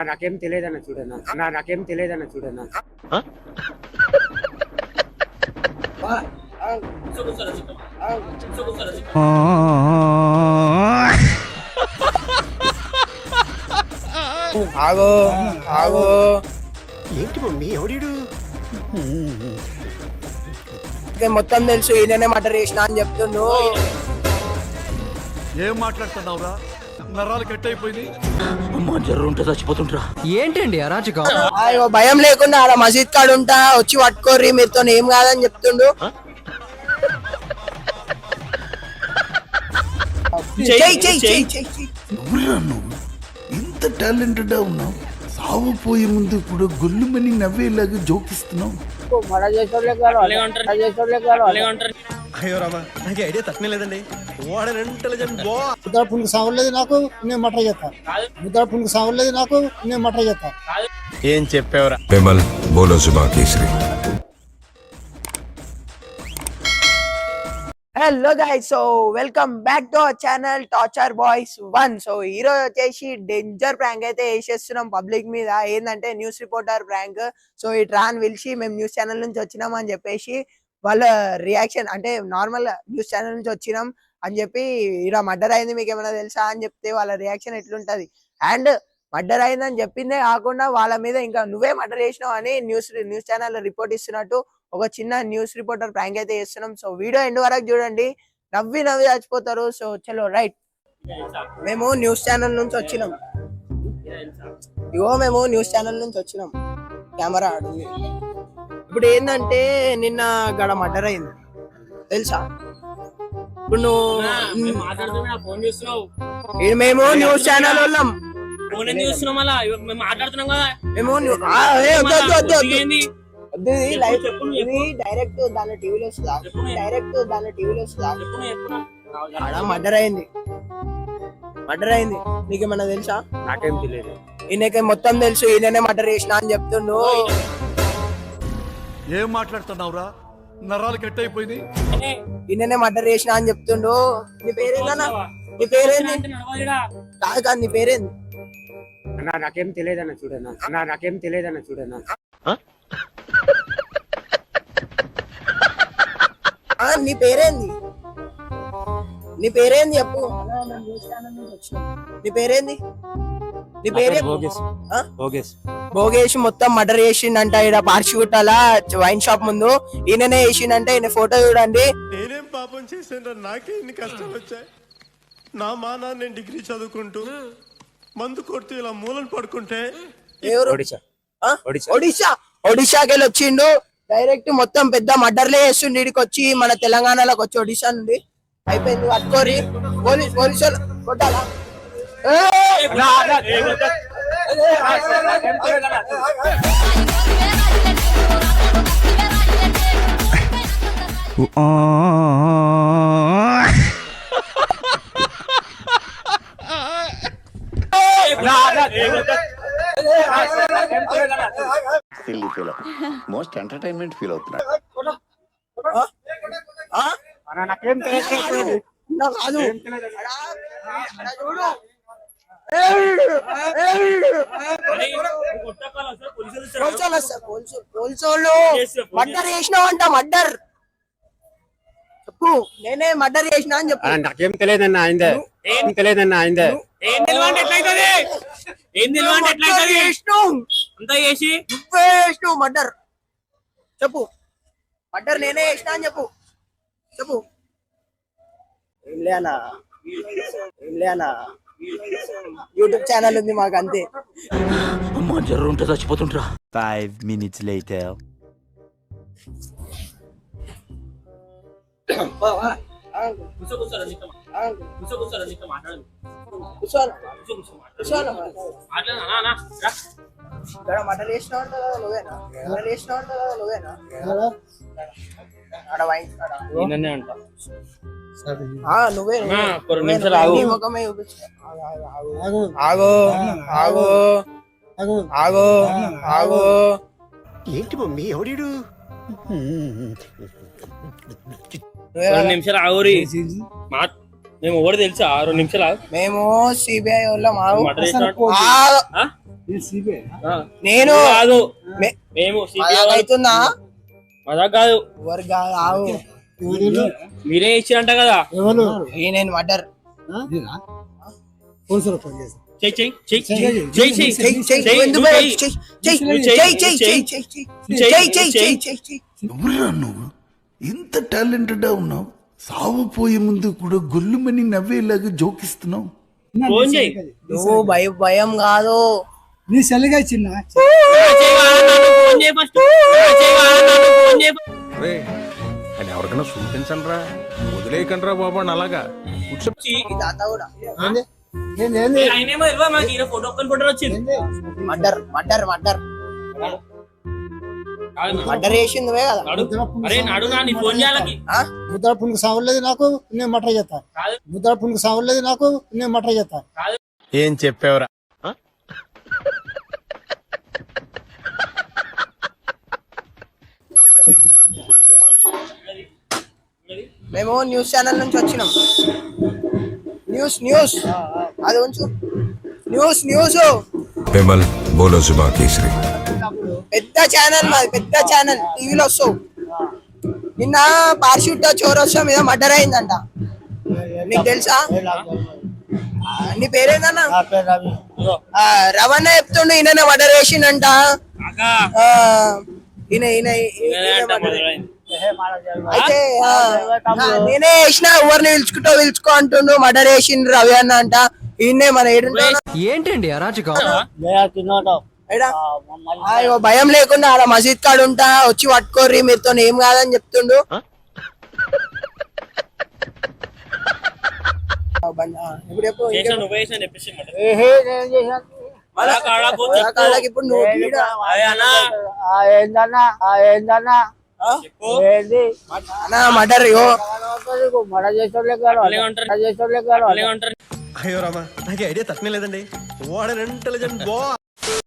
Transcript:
నాకేం తెలియదన్న చూడన్నా నాకేం తెలియదన్న చూడన్నా ఆగో ఆగో ఏంటి మమ్మీ ఎవడీడు? మొత్తం తెలుసు ఈయననే మర్డర్ చేసిన అని చెప్తుండు. ఏం మాట్లాడుతున్నావురా? నరాలు కట్ అయిపోయింది. అమ్మా జర్రు ఉంటే చచ్చిపోతుంటరా. ఏంటండి అరాచకం? అయ్యో భయం లేకుండా ఆడ మసీద్ కాడు ఉంటా వచ్చి పట్టుకోర్రి మీతో ఏం కాదని చెప్తుండు. నువ్వురా నువ్వు ఇంత టాలెంటెడ్ ఉన్నావు. సాగుపోయే ముందు ఇప్పుడు గొల్లుమని నవ్వేలాగా జోకిస్తున్నావు. అయ్యో రామా, నాకు ఐడియా తక్కువ లేదండి. What an intelligent boy. Mudra పులుగు సాగలేదు నాకు, నేను మటర్ చేస్తా. ముద్ర పులుగు సాగలేదు నాకు, నేను మటర్ చేస్తా. ఏం చెప్పావురా? విమల్ బోలో Suba kesari. Hello guys, so welcome back to our channel torture boys 1. So ఈరోజు వచ్చేసి డేంజర్ ప్రాంక్ అయితే వేసేస్తున్నాం పబ్లిక్ మీద. ఏంటంటే న్యూస్ రిపోర్టర్ ప్రాంక్. సో ఈ ట్రాన్ పిలిచి మేము న్యూస్ ఛానల్ నుంచి వచ్చినాం అని చెప్పేసి వాళ్ళ రియాక్షన్, అంటే నార్మల్ న్యూస్ ఛానల్ నుంచి వచ్చినాం అని చెప్పి ఇలా మర్డర్ అయింది మీకు ఏమైనా తెలుసా అని చెప్తే వాళ్ళ రియాక్షన్ ఎట్లుంటది. అండ్ మర్డర్ అయిందని చెప్పిందే కాకుండా వాళ్ళ మీద ఇంకా నువ్వే మర్డర్ చేసినావు అని న్యూస్ ఛానల్ రిపోర్ట్ ఇస్తున్నట్టు ఒక చిన్న న్యూస్ రిపోర్టర్ ప్రాంక్ అయితే చేస్తున్నాం. సో వీడియో ఎండ్ వరకు చూడండి, నవ్వి చచ్చిపోతారు. సో చలో రైట్. మేము న్యూస్ ఛానల్ నుంచి వచ్చినాం. మేము న్యూస్ ఛానల్ నుంచి వచ్చినాం. కెమెరా ఆడుంది. ఇప్పుడు ఏంటంటే నిన్న గడ మర్డర్ అయింది తెలుసా? ఇప్పుడు మేము న్యూస్ ఛానల్ వాళ్ళం. డైరెక్ట్ దాని టీవీలో మర్డర్ అయింది. నీకేమన్నా తెలుసా? నాకేం తెలియదు. ఈయనకే మొత్తం తెలుసు, ఈయననే మర్డర్ చేసిన అని చెప్తుండు. ఏం మాట్లాడుతున్నావురా? నరాలు కట్ అయిపోయింది. ఈయననే మర్డర్ చేసిన అని చెప్తుండు. నీ పేరేందన్నా? నీ పేరేంది? కాదు నీ పేరేంది? నాకేం తెలియదన్న చూడన్నా నాకేం తెలియదన్న చూడన్నా నీ పేరేంది? నీ పేరేంది చెప్పు. నీ పేరేంది? నీ పేరే భోగేష్. మొత్తం మర్డర్ చేసిండంట ఈడ పార్షిగుట్టల వైన్ షాప్ ముందు. ఈయననే చేసిండంటే ఈయన ఫోటో చూడండి. నేనేం పాపం చేశాను? నాకే ఇన్ని కష్టాలు వచ్చాయి. నా మానా నేను డిగ్రీ చదువుకుంటూ మందు కొడుతూ ఇలా మూలను పడుకుంటే ఒడిశాకి వెళ్ళి వచ్చిండు. డైరెక్ట్ మొత్తం పెద్ద మర్డర్లే చేస్తుండే. ఇడికి వచ్చి మన తెలంగాణలోకి వచ్చి ఒడిశా నుండి అయిపోయింది. పట్టుకోరి పోలీసులు కొట్టాలా? మోస్ట్ ఎంటర్టైన్మెంట్ ఫీల్ అవుతున్నాడు. నాకేం తెలియదు. పోలీసులు మర్డర్ చేసినావంట. మర్డర్ చెప్పు. నేనే మర్డర్ చేసినా అని చెప్పు. నాకేం తెలియదన్న అయిందే. ఏం తెలియదన్న అయిందే. మర్డర్ చెప్పు. మర్డర్ నేనే చేసినా అని చెప్పు. ఏం లేనా యూట్యూబ్ ఛానల్ ఉంది మాకు, అంతే. అమ్మా జర్రు ఉంటే చచ్చిపోతుంటరా. 5 minutes later. మర్డర్ చేసినావు నువ్వేనా? నువ్వే. ఆగో ఆగో ఆగో ఆగో ఏంటి మమ్మీ ఎవడీడు? 2 నిమిషాలు ఆగురి. మేము ఎవరు తెలుసా? 2 నిమిషాలు. మేము సిబిఐ వాళ్ళం. నేను కాదు మే- మేము మజాక్ అవుతుందా మజాక్ కాదు ఎవరు కాదు ఆవు. మీరే ఇచ్చిరంట కదా ఎవరు ఈ నేను మర్డర్ పోలీసులు ఫోన్ చేసి చెయ్యి చెయ్యి చెయ్యి చెయ్యి చెయ్యి చెయ్ చెయ్ చెయ్ ఎందుకు నువ్వు చెయ్ చెయ్. చెయ్ నువ్వు చెయ్ చెయ్. చెయ్ చెయ్ చెయ్ చెయ్ చెయ్ చెయ్ చెయ్ చెయ్ చెయ్. ఎవరురా నువ్వు ఇంత టాలెంటెడ్ ఉన్నావు సావపోయే ముందు కూడా గొల్లుమని నవ్వేలాగా జోకిస్తున్నావు ఫోన్ చెయ్యి నువ్వు భయం కాదు నీ సెల్లిగా ఇచ్చిన ఫోన్ చేయి ఫస్ట్ ఫోన్ చేయి అని ఎవరికైనా చూపించండి రా వదిలేయకండి రా బాబు అని అలాగా ఈ తాత కూడా ఆయనేమో ఇవ్వ మాకు ఈయన ఫోటో ఫోటో వచ్చింది మర్డర్ మర్డర్ మర్డర్ మర్డర్ చేసింది నువ్వే కదా అరే నాడు నా నీ ఫోన్ చేయాలకి ఆ? ముద్ర పులుకు సావలేదు నాకు నేను మటర్ చేస్తా ముద్ర పులుకు సావలేదు నాకు నేను మటర్ చేస్తా ఏం చెప్పావురా మేము న్యూస్ ఛానల్ నుంచి వచ్చినాం న్యూస్ న్యూస్ అది ఉంచు న్యూస్ న్యూస్ विमल बोलो जुबा केसरी పెద్ద ఛానల్ మాది పెద్ద ఛానల్ టీవీలో వస్తావు నిన్న పార్షూట్ చౌరస్తా మీద మర్డర్ అయిందంట నీకు తెలుసా నీ పేరేందన్నా రవణ చెప్తుండు ఈయన మర్డర్ చేసిండంట ఆ, ఈయన ఈయన ఈయన murder. అయితే నేనే వేసిన ఎవరిని పిలుచుకో అంటుండు మర్డర్ చేసిండు రవి అన్న అంట ఈయనే మన ఏంటండి అరాచకం అయ్యో భయం లేకుండా అలా మసీద్ కాడు ఉంటా వచ్చి పట్టుకోర్రి మీతో ఏం కాదని చెప్తుండు ఇప్పుడు చెప్పు చేసాను నువ్వు చేసాను చెప్పేసి కాళ్ళకి ఇప్పుడు నువ్వు గీడ. అన్నా మర్డర్ యో ఉంటారు అయ్యో రామా నాకు ఐడియా తక్కువ లేదండి వాట్ అన్ ఇంటెలిజెంట్ బాయ్